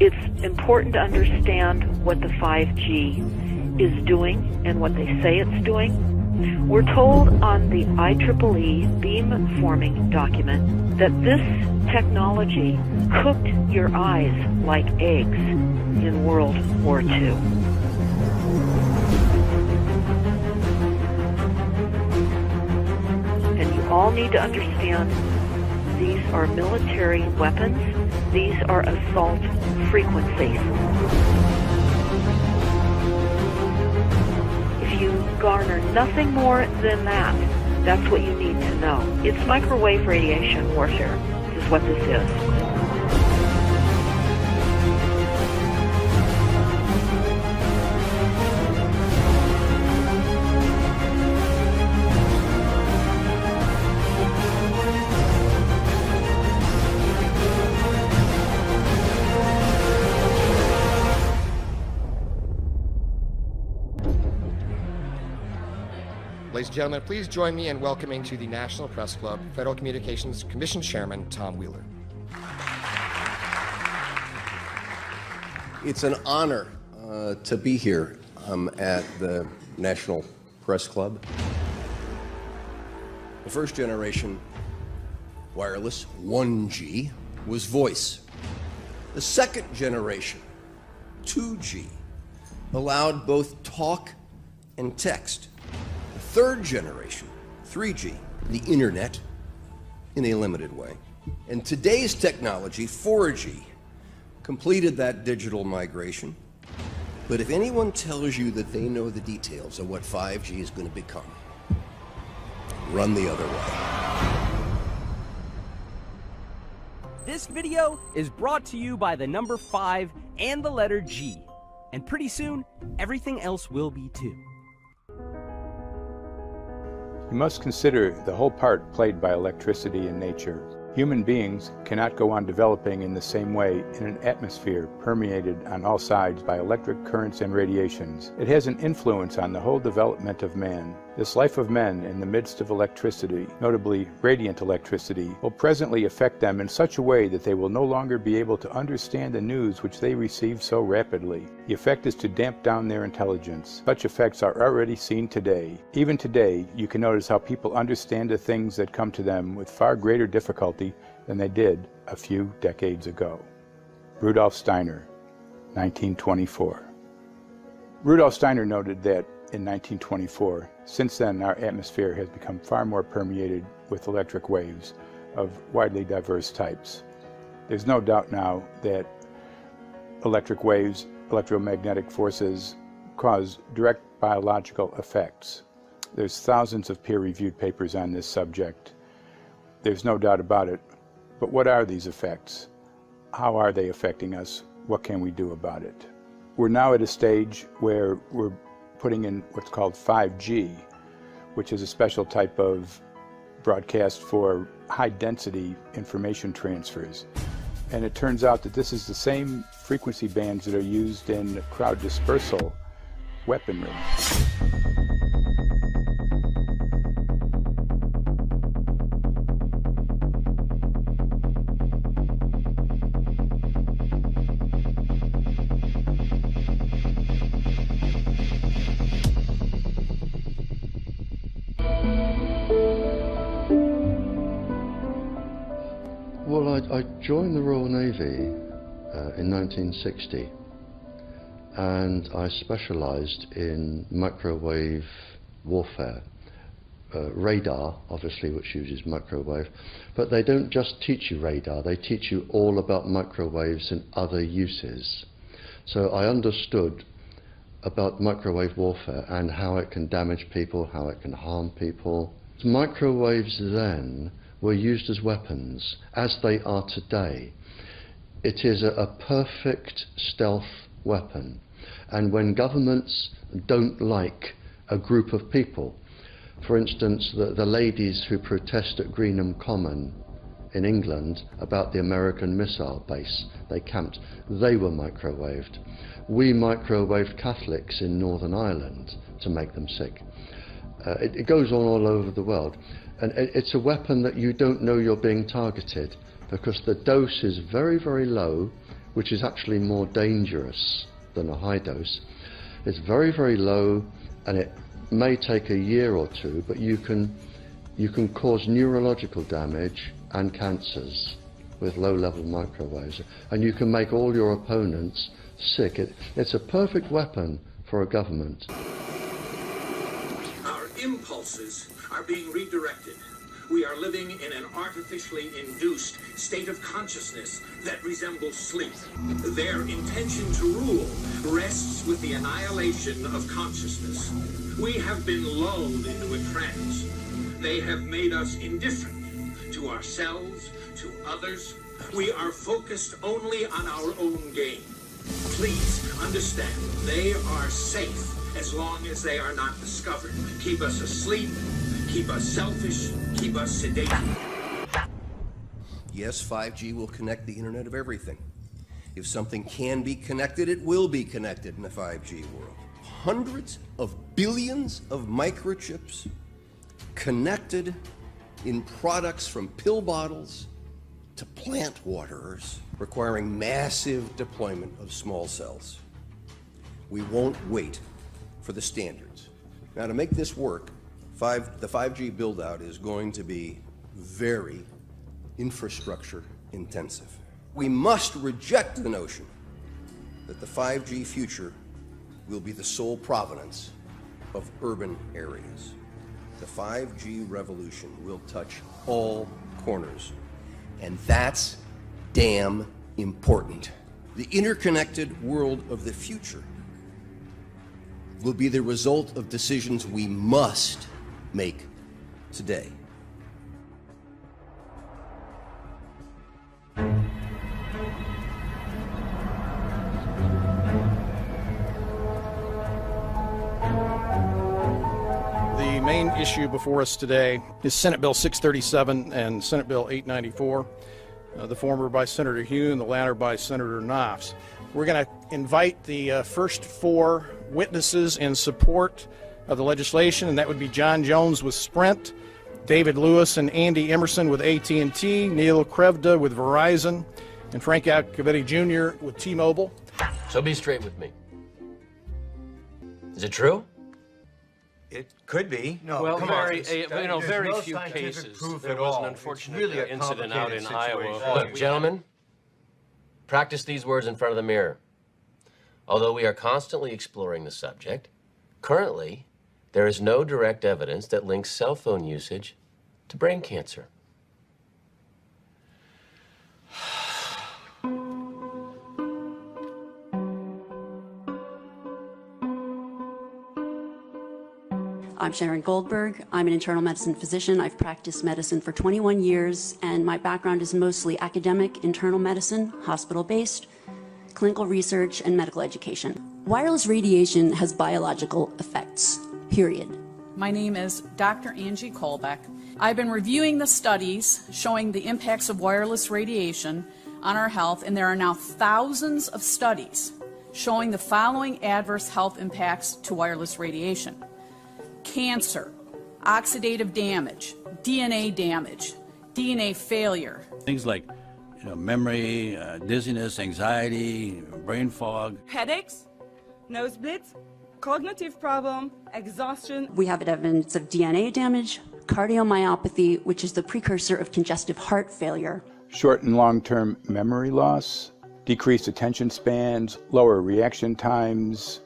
It's important to understand what the 5G is doing and what they say it's doing. We're told on the IEEE beamforming document that this technology cooked your eyes like eggs in World War II. And you all need to understand these are military weapons. These are assault frequencies. If you garner nothing more than that, that's what you need to know. It's microwave radiation warfare, is what this is. Ladies and gentlemen, please join me in welcoming to the National Press Club Federal Communications Commission Chairman Tom Wheeler. It's an honor to be here at the National Press Club. The first generation wireless, 1G, was voice. The second generation, 2G, allowed both talk and text. Third generation, 3G, the internet, in a limited way. And today's technology, 4G, completed that digital migration. But if anyone tells you that they know the details of what 5G is going to become, run the other way. This video is brought to you by the number 5 and the letter G. And pretty soon, everything else will be too. You must consider the whole part played by electricity in nature. Human beings cannot go on developing in the same way in an atmosphere permeated on all sides by electric currents and radiations. It has an influence on the whole development of man. This life of men in the midst of electricity, notably radiant electricity, will presently affect them in such a way that they will no longer be able to understand the news which they receive so rapidly. The effect is to damp down their intelligence. Such effects are already seen today. Even today, you can notice how people understand the things that come to them with far greater difficulty than they did a few decades ago. Rudolf Steiner, 1924. Rudolf Steiner noted that in 1924, since then our atmosphere has become far more permeated with electric waves of widely diverse types. There's no doubt now that electric waves, electromagnetic forces, cause direct biological effects. There's thousands of peer-reviewed papers on this subject. There's no doubt about it. But what are these effects? How are they affecting us? What can we do about it? We're now at a stage where we're putting in what's called 5G, which is a special type of broadcast for high-density information transfers. And it turns out that this is the same frequency bands that are used in crowd dispersal weaponry. Well, I joined the Royal Navy in 1960, and I specialised in microwave warfare. Radar, obviously, which uses microwave, but they don't just teach you radar, they teach you all about microwaves and other uses. So I understood about microwave warfare and how it can damage people, how it can harm people. Microwaves then were used as weapons, as they are today. It is a perfect stealth weapon, and when governments don't like a group of people, for instance the ladies who protest at Greenham Common in England about the American missile base they camped, they were microwaved. We microwaved Catholics in Northern Ireland to make them sick. It goes on all over the world. And it's a weapon that you don't know you're being targeted, because the dose is very, very low which is actually more dangerous than a high dose. It's very, very low, and it may take a year or two, but you can cause neurological damage and cancers with low-level microwaves, and you can make all your opponents sick. It's a perfect weapon for a government. Our impulses are being redirected. We are living in an artificially induced state of consciousness that resembles sleep. Their intention to rule rests with the annihilation of consciousness. We have been lulled into a trance. They have made us indifferent to ourselves, to others. We are focused only on our own gain. Please understand, they are safe as long as they are not discovered. Keep us asleep, keep us selfish, keep us sedated. Yes, 5G will connect the Internet of everything. If something can be connected, it will be connected in a 5G world. Hundreds of billions of microchips connected in products from pill bottles to plant waterers, requiring massive deployment of small cells. We won't wait for the standards. Now, to make this work, the 5G build-out is going to be very infrastructure intensive. We must reject the notion that the 5G future will be the sole provenance of urban areas. The 5G revolution will touch all corners, and that's damn important. The interconnected world of the future will be the result of decisions we must make today. The main issue before us today is Senate Bill 637 and Senate Bill 894, the former by Senator Hugh and the latter by Senator Knopf. We're going to invite the first four witnesses in support of the legislation, and that would be John Jones with Sprint, David Lewis and Andy Emerson with AT&T, Neil Krevda with Verizon, and Frank Alcavetti Jr. with T-Mobile. So be straight with me. Is it true? It could be. No, well, come very, on. Very no few cases. Proof there at was all. an unfortunate really incident out in Iowa. situation. Look, gentlemen, practice these words in front of the mirror. Although we are constantly exploring the subject, currently, there is no direct evidence that links cell phone usage to brain cancer. I'm Sharon Goldberg. I'm an internal medicine physician. I've practiced medicine for 21 years, and my background is mostly academic, internal medicine, hospital-based, clinical research, and medical education. Wireless radiation has biological effects, period. My name is Dr. Angie Kolbeck. I've been reviewing the studies showing the impacts of wireless radiation on our health, and there are now thousands of studies showing the following adverse health impacts to wireless radiation: cancer, oxidative damage, DNA failure. Things like memory, dizziness, anxiety, brain fog. Headaches, nosebleeds, cognitive problem, exhaustion. We have evidence of DNA damage, cardiomyopathy, which is the precursor of congestive heart failure. Short and long-term memory loss, decreased attention spans, lower reaction times,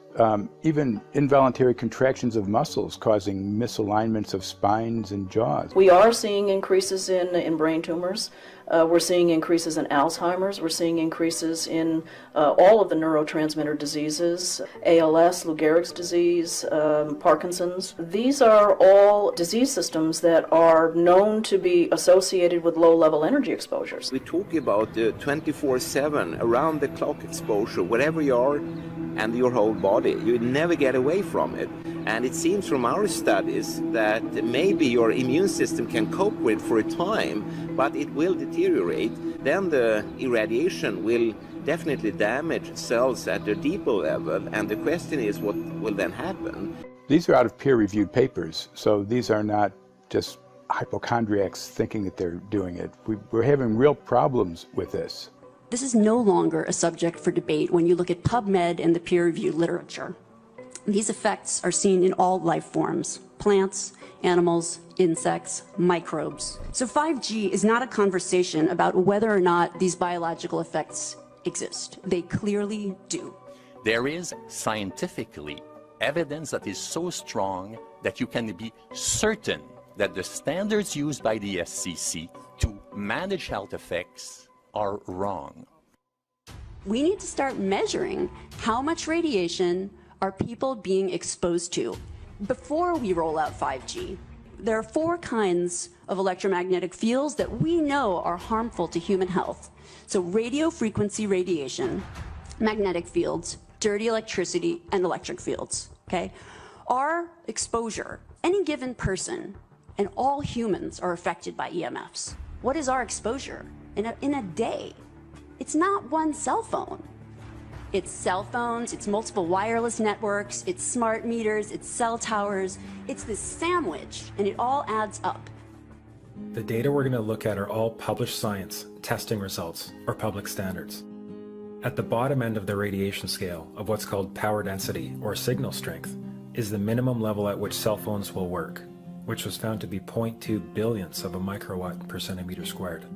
even involuntary contractions of muscles causing misalignments of spines and jaws. We are seeing increases in brain tumors. We're seeing increases in Alzheimer's. We're seeing increases in all of the neurotransmitter diseases, ALS, Lou Gehrig's disease, Parkinson's. These are all disease systems that are known to be associated with low-level energy exposures. We talk about 24/7, around-the-clock exposure, wherever you are, and your whole body. You never get away from it. And it seems from our studies that maybe your immune system can cope with for a time, but it will deteriorate. Then the irradiation will definitely damage cells at a deeper level, and the question is what will then happen? These are out of peer-reviewed papers, so these are not just hypochondriacs thinking that they're doing it. We're having real problems with this. This is no longer a subject for debate when you look at PubMed and the peer-reviewed literature. These effects are seen in all life forms: plants, animals, insects, microbes. So 5G is not a conversation about whether or not these biological effects exist. They clearly do. There is scientifically evidence that is so strong that you can be certain that the standards used by the SCC to manage health effects are wrong. We need to start measuring how much radiation are people being exposed to before we roll out 5G. There are 4 kinds of electromagnetic fields that we know are harmful to human health. So radio frequency radiation, magnetic fields, dirty electricity, and electric fields, okay? Our exposure, any given person, and all humans are affected by EMFs. What is our exposure in a day? It's not one cell phone. It's cell phones, it's multiple wireless networks, it's smart meters, it's cell towers. It's this sandwich, and it all adds up. The data we're going to look at are all published science, testing results, or public standards. At the bottom end of the radiation scale of what's called power density, or signal strength, is the minimum level at which cell phones will work, which was found to be 0.2 billionths of a microwatt per centimeter squared.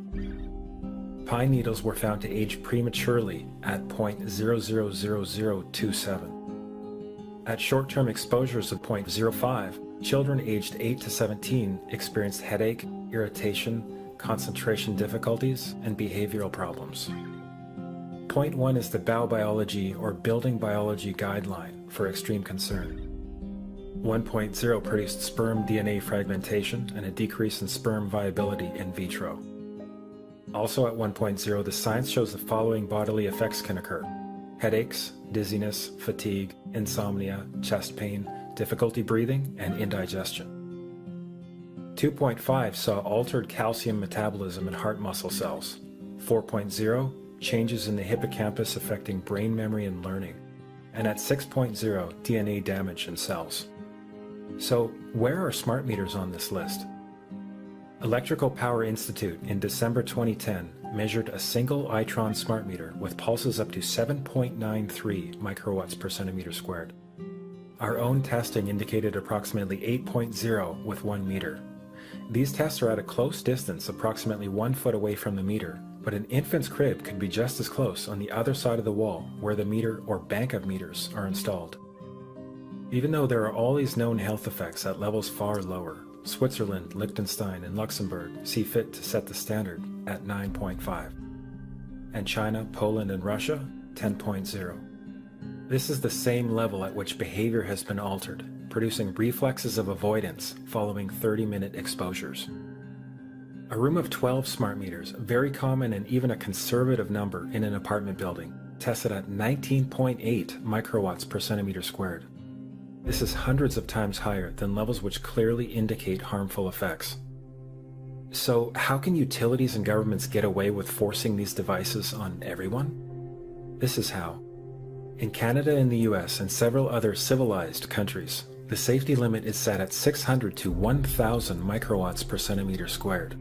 Pine needles were found to age prematurely at 0.000027. At short-term exposures of 0.05, children aged 8 to 17 experienced headache, irritation, concentration difficulties, and behavioral problems. 0.1 is the biobiology or building biology guideline for extreme concern. 1.0 produced sperm DNA fragmentation and a decrease in sperm viability in vitro. Also at 1.0, the science shows the following bodily effects can occur: headaches, dizziness, fatigue, insomnia, chest pain, difficulty breathing, and indigestion. 2.5 saw altered calcium metabolism in heart muscle cells. 4.0, changes in the hippocampus affecting brain memory and learning. And at 6.0, DNA damage in cells. So, where are smart meters on this list? Electrical Power Institute in December 2010 measured a single Itron smart meter with pulses up to 7.93 microwatts per centimeter squared. Our own testing indicated approximately 8.0 with 1 meter. These tests are at a close distance, approximately 1 foot away from the meter, but an infant's crib could be just as close on the other side of the wall where the meter or bank of meters are installed. Even though there are all these known health effects at levels far lower, Switzerland, Liechtenstein, and Luxembourg see fit to set the standard at 9.5. And China, Poland, and Russia, 10.0. This is the same level at which behavior has been altered, producing reflexes of avoidance following 30-minute exposures. A room of 12 smart meters, very common and even a conservative number in an apartment building, tested at 19.8 microwatts per centimeter squared. This is hundreds of times higher than levels which clearly indicate harmful effects. So how can utilities and governments get away with forcing these devices on everyone? This is how. In Canada and the US and several other civilized countries, the safety limit is set at 600 to 1,000 microwatts per centimeter squared.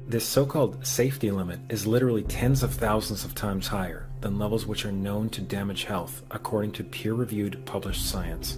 This so-called safety limit is literally tens of thousands of times higher than levels which are known to damage health according to peer-reviewed published science.